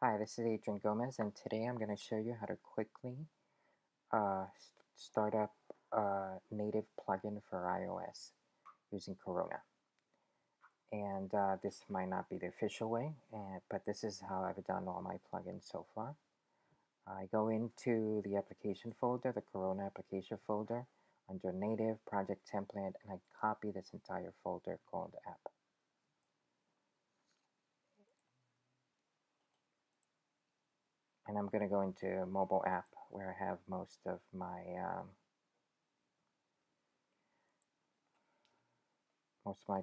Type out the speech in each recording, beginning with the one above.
Hi, this is Adrian Gomez, and today I'm going to show you how to quickly start up a native plugin for iOS using Corona. And this might not be the official way, but this is how I've done all my plugins so far. I go into the application folder, the Corona application folder, under Native, Project Template, and I copy this entire folder called App. And I'm going to go into Mobile App, where I have most of my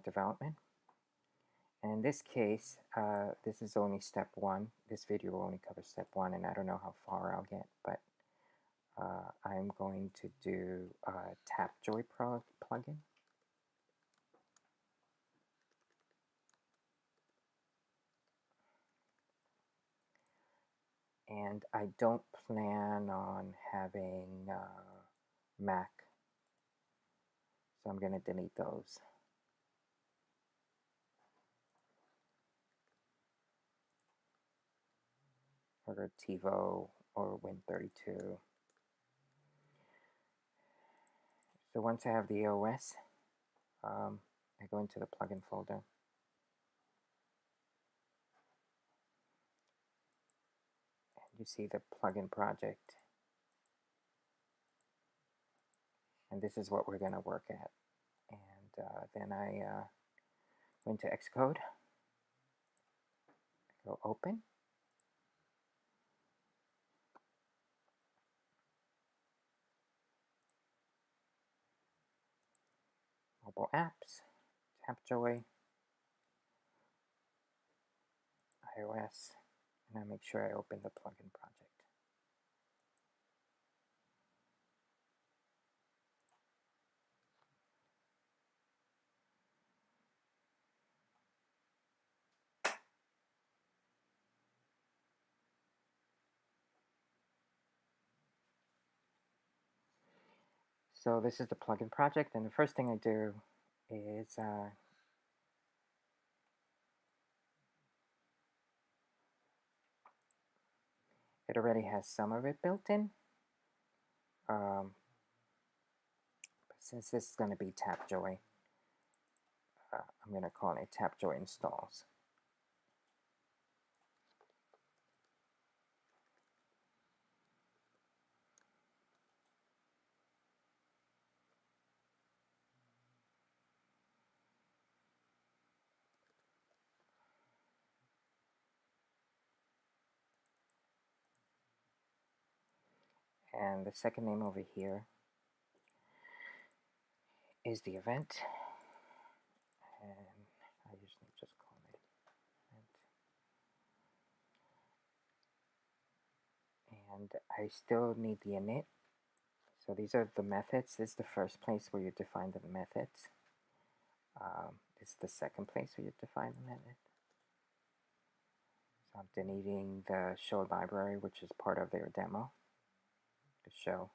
development. And in this case, this is only step one. This video will only cover step one, and I don't know how far I'll get, but I'm going to do a Tapjoy plugin. And I don't plan on having Mac, so I'm going to delete those. Or TiVo or Win32. So once I have the OS, I go into the plugin folder. And you see the plugin project. And this is what we're going to work at. And then I go into Xcode, go open, mobile apps, Tapjoy, iOS, and I make sure I open the plugin project. So this is the plugin project, and the first thing I do is it already has some of it built in. But since this is going to be Tapjoy, I'm going to call it Tapjoy installs. And the second name over here is the event, and I usually just call it event. And I still need the init. So these are the methods. This is the first place where you define the methods. This is the second place where you define the method. So I'm deleting the show library, which is part of their demo, the show.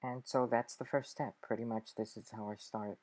And so that's the first step. Pretty much this is how I start